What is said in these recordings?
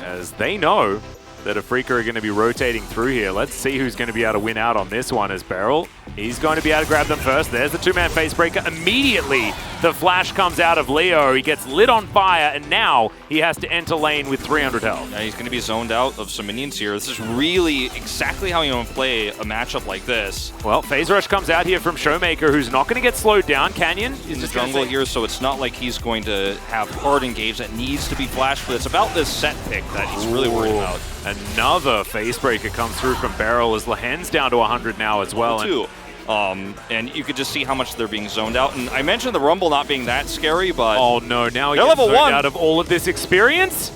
as they know that Afrika are going to be rotating through here. Let's see who's going to be able to win out on this one as Beryl. He's going to be able to grab them first. There's the two-man face breaker. Immediately, the flash comes out of Leo. He gets lit on fire, and now he has to enter lane with 300 health. Yeah, he's going to be zoned out of some minions here. This is really exactly how you want to play a matchup like this. Well, phase rush comes out here from Showmaker, who's not going to get slowed down. Canyon in the jungle here, so it's not like he's going to have hard engage that needs to be flashed, but it's about this set pick that he's really worried about. Another face breaker comes through from Beryl as Lahen's down to 100 now as well. And you could just see how much they're being zoned out. And I mentioned the Rumble not being that scary, but... Oh no, now he gets level zoned 1 out of all of this experience.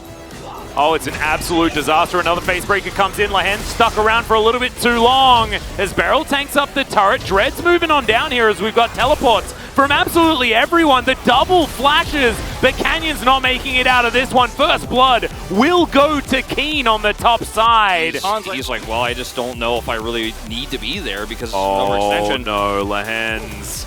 Oh, it's an absolute disaster. Another face breaker comes in. Lahen stuck around for a little bit too long as Beryl tanks up the turret. Dread's moving on down here as we've got teleports from absolutely everyone. The double flashes, but Canyon's not making it out of this one. First blood will go to Kiin on the top side. He's like, well, I just don't know if I really need to be there because oh, overextension. No, Lahen's.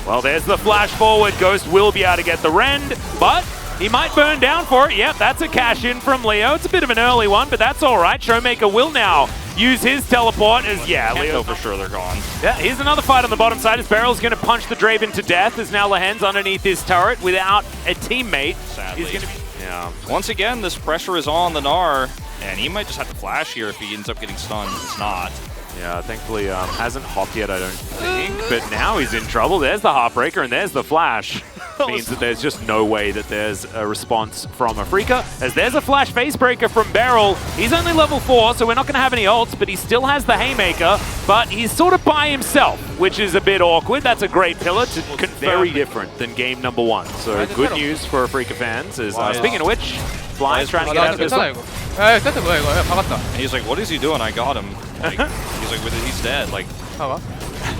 Well, there's the flash forward. Ghost will be able to get the rend, but he might burn down for it. Yep, that's a cash in from Leo. It's a bit of an early one, but that's all right. Showmaker will now use his teleport as, yeah, Leo for sure they're gone. Yeah, here's another fight on the bottom side as Beryl's going to punch the Draven to death as now Lahen's underneath this turret without a teammate. Sadly. He's gonna be, yeah. Once again, this pressure is on the Gnar, and he might just have to flash here if he ends up getting stunned. It's not. Yeah, thankfully hasn't hopped yet, I don't think, but now he's in trouble. There's the Heartbreaker and there's the flash. Means that there's just no way that there's a response from Afrika, as there's a flash face breaker from Beryl. He's only level 4, so we're not going to have any ults, but he still has the Haymaker, but he's sort of by himself, which is a bit awkward. That's a great pillar to confirm. Very different than game number 1, so good news for Afrika fans. Is speaking of which, Fly's trying to get out of this one. And he's like, what is he doing? I got him. Like, he's like, he's dead. Like,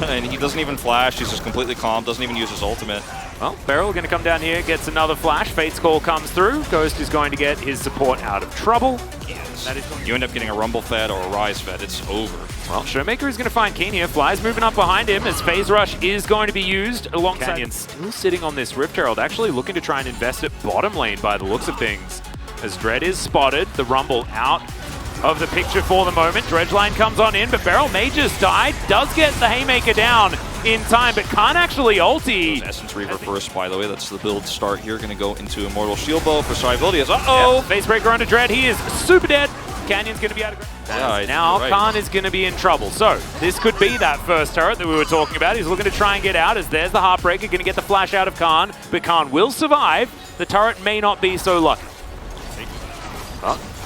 and he doesn't even flash. He's just completely calm. Doesn't even use his ultimate. Well, Beryl going to come down here, gets another flash. Fate's Call comes through. Ghost is going to get his support out of trouble. You end up getting a Rumble fed or a Rise fed. It's over. Well, Showmaker is going to find Kiin here. Fly's moving up behind him as Phase Rush is going to be used alongside. Canyon still sitting on this Rift Herald, actually looking to try and invest at bottom lane by the looks of things. As Dread is spotted, the Rumble out of the picture for the moment. Dredgeline comes on in, but Beryl may just die. Does get the Haymaker down in time, but can't actually ulti. Essence Reaver first, by the way. That's the build start here. Going to go into Immortal Shield Bow for survivability. Uh-oh! Yep. Facebreaker onto Dread. He is super dead. Canyon's going to be out of now Khan is going to be in trouble. So this could be that first turret that we were talking about. He's looking to try and get out as there's the Heartbreaker. Going to get the flash out of Khan, but Khan will survive. The turret may not be so lucky.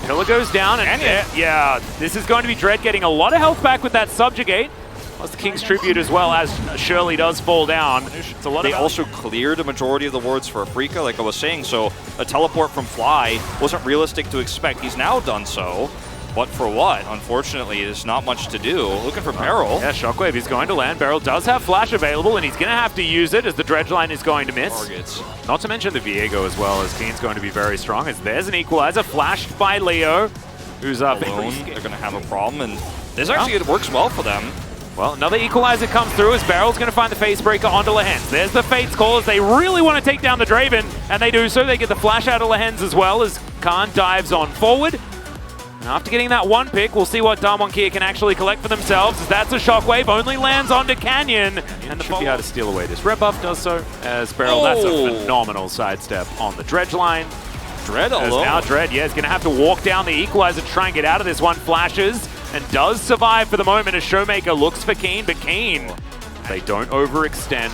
Pillar goes down, and yeah, this is going to be Dread getting a lot of health back with that Subjugate. Plus the King's Tribute as well, as Shirley does fall down. It's a lot they also cleared a majority of the wards for Afrika, like I was saying, so a teleport from Fly wasn't realistic to expect. He's now done so. But for what? Unfortunately, there's not much to do. Looking for Beryl. Yeah, Shockwave is going to land. Beryl does have Flash available, and he's going to have to use it as the Dredgeline is going to miss. Targets. Not to mention the Viego as well, as Kiin's going to be very strong. As there's an Equalizer flashed by Leo, who's up alone. They're going to have a problem, and this actually it works well for them. Well, another Equalizer comes through as Beryl's going to find the Facebreaker onto Lahen's. There's the Fate's Call as they really want to take down the Draven, and they do so. They get the flash out of Lahen's as well as Khan dives on forward. After getting that one pick, we'll see what Damwon Kia can actually collect for themselves, as that's a Shockwave, only lands onto Canyon. And should be able to steal away this red buff, does so, as Beryl, that's a phenomenal sidestep on the Dredge line. Dread alone. Now Dread, yeah, is going to have to walk down the Equalizer to try and get out of this one. Flashes, and does survive for the moment as Showmaker looks for Kiin, but Kiin, they don't overextend.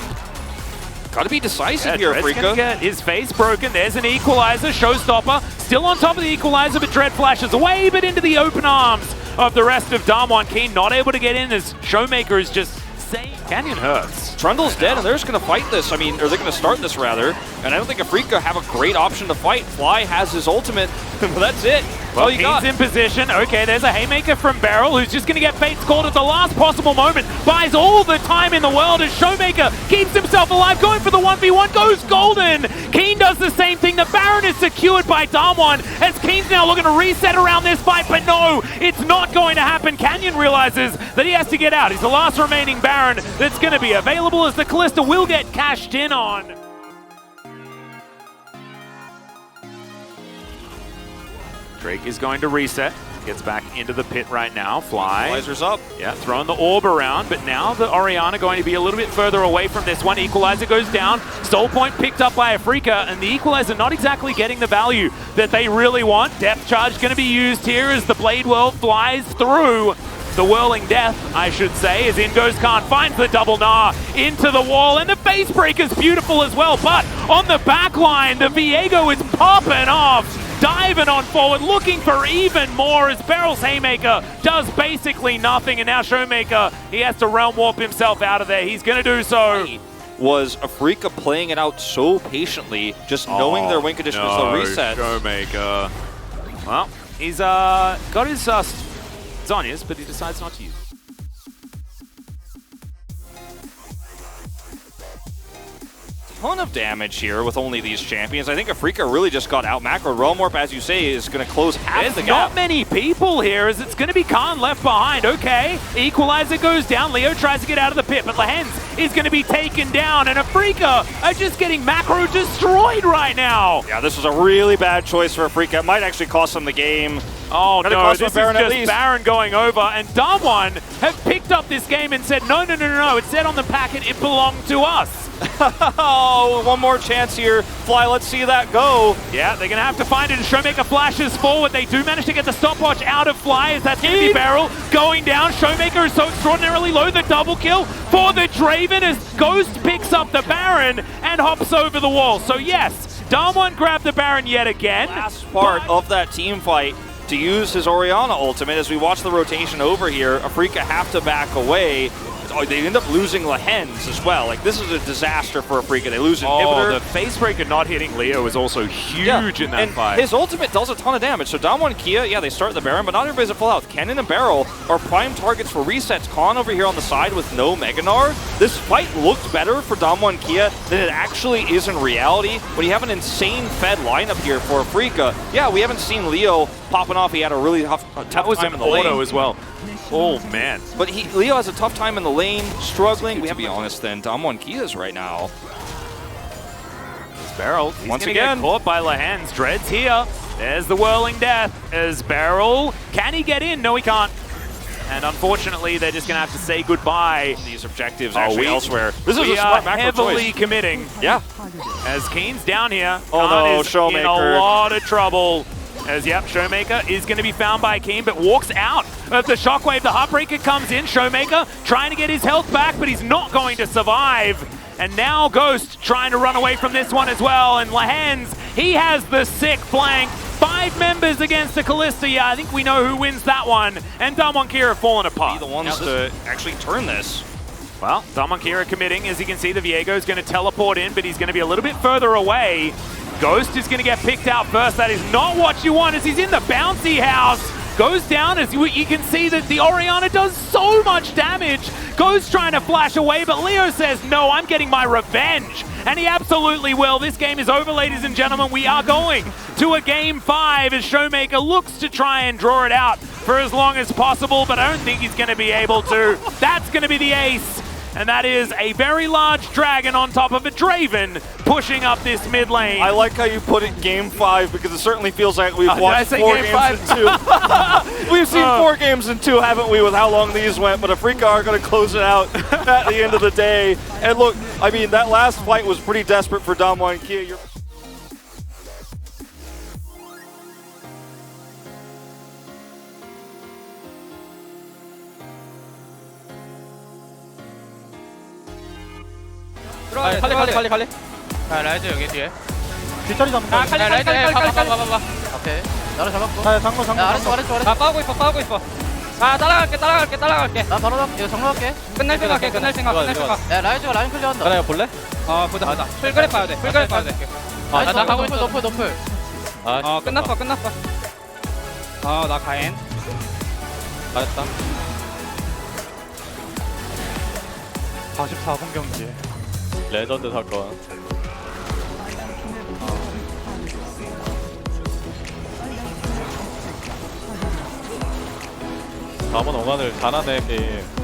Got to be decisive here, Dread's Afrika. Gonna get his face broken. There's an Equalizer. Showstopper still on top of the Equalizer, but Dread flashes away, but into the open arms of the rest of Damwon. Kiin not able to get in as Showmaker is just saying Canyon hurts. Trundle's dead, and they're just going to fight this. I mean, or they're going to start this, rather. And I don't think Afrika have a great option to fight. Fly has his ultimate, but that's it. Well, Kiin's in position. Okay, there's a Haymaker from Beryl, who's just going to get Fate's Called at the last possible moment. Buys all the time in the world as Showmaker keeps himself alive, going for the 1v1, goes golden. Kiin does the same thing. The Baron is secured by Damwon, as Kiin's now looking to reset around this fight, but no, it's not going to happen. Canyon realizes that he has to get out. He's the last remaining Baron that's going to be available, as the Callista will get cashed in on. Drake is going to reset. Gets back into the pit right now. Fly. Equalizer's up. Yeah, throwing the orb around, but now the Orianna going to be a little bit further away from this one. Equalizer goes down. Soul point picked up by Afrika, and the Equalizer not exactly getting the value that they really want. Depth charge going to be used here as the Blade Whirl flies through. The whirling death, I should say, as in goes Khan, finds the double gnaw into the wall, and the face breaker's beautiful as well, but on the back line, the Viego is popping off, diving on forward, looking for even more as Beryl's Haymaker does basically nothing, and now Showmaker, he has to realm warp himself out of there. He's going to do so. Was Afrika playing it out so patiently, just knowing their win condition was the reset. Showmaker. Well, he's got his Zhonya's, but he decides not to use it. Ton of damage here with only these champions. I think Afrika really just got out macroed. Realm Warp, as you say, is going to close half There's the gap. not many people here, as it's going to be Khan left behind. Okay, Equalizer goes down. Leo tries to get out of the pit, but Lehens is going to be taken down, and Afrika are just getting macro destroyed right now. Yeah, this was a really bad choice for Afrika. It might actually cost them the game. Oh no, this is Baron just Baron going over, and Damwon have picked up this game and said, no, it said on the packet it belonged to us. Oh, one more chance here. Fly, let's see that go. Yeah, they're going to have to find it as Showmaker flashes forward. They do manage to get the stopwatch out of Fly, as that's going to be Beryl going down. Showmaker is so extraordinarily low. The double kill for the Draven as Ghost picks up the Baron and hops over the wall. So yes, Damwon grabbed the Baron yet again. Last part of that team fight to use his Orianna ultimate. As we watch the rotation over here, Afrika have to back away. Oh, they end up losing Lehens as well. Like, this is a disaster for Afrika. They lose Inhibitor. Oh, the face breaker not hitting Leo is also huge in that fight. His ultimate does a ton of damage. So Damwon Kia, yeah, they start the Baron, but not everybody's at full health. Kennen and Beryl are prime targets for resets. Khan over here on the side with no Meganar. This fight looked better for Damwon Kia than it actually is in reality. But you have an insane fed lineup here for Afrika. Yeah, we haven't seen Leo popping off. He had a really tough time in the lane. As well. Oh, man. But Leo has a tough time in the lane, struggling. We have to be honest then, Damwon Kia's right now. It's Beryl. He's Once again again. caught by Lehens. Dread's here. There's the whirling death as Beryl. Can he get in? No, he can't. And unfortunately, they're just going to have to say goodbye. These objectives actually elsewhere. This is a We smart are macro heavily choice. committing. Yeah. As Keen's down here. Oh Khan no, is Showmaker. in a lot of trouble. As, yep, Showmaker is going to be found by Keen, but walks out of the Shockwave. The Heartbreaker comes in. Showmaker trying to get his health back, but he's not going to survive. And now Ghost trying to run away from this one as well. And Lehens, he has the sick flank. 5 members against the Callista. Yeah, I think we know who wins that one. And Damwon Kia have fallen apart. Be the ones to actually turn this. Well, Damwon Kia committing. As you can see, the Viego is going to teleport in, but he's going to be a little bit further away. Ghost is going to get picked out first. That is not what you want, as he's in the bouncy house. Goes down, as you can see that the Orianna does so much damage. Ghost trying to flash away, but Leo says, no, I'm getting my revenge. And he absolutely will. This game is over, ladies and gentlemen. We are going to a Game 5 as Showmaker looks to try and draw it out for as long as possible, but I don't think he's going to be able to. That's going to be the ace. And that is a very large dragon on top of a Draven pushing up this mid lane. I like how you put it Game 5 because it certainly feels like we've watched 4 games in 2. We've seen 4 games in 2, haven't we, with how long these went? But Afrika are going to close it out at the end of the day. And look, I mean, that last fight was pretty desperate for Damwon Kia. 칼리. 자, 라이즈 여기 뒤에. 뒷자리 잡는 거. 칼리. 봐봐. 오케이. 나를 잡았고. 자, 장거. 아래쪽. 아, 빠고 있어. 아, 따라갈게. 나 바로 이거 정리할게. 끝날 생각. 야, 라이즈가 라인 클리어한다. 하나 볼래? 보자. 풀그래 봐야 돼. 나 가고 있어. 너플. 끝났어. 나 가엔. 잘했다. 44분 경기. 레전드 사건. 4번 5만을 잘하네 게임.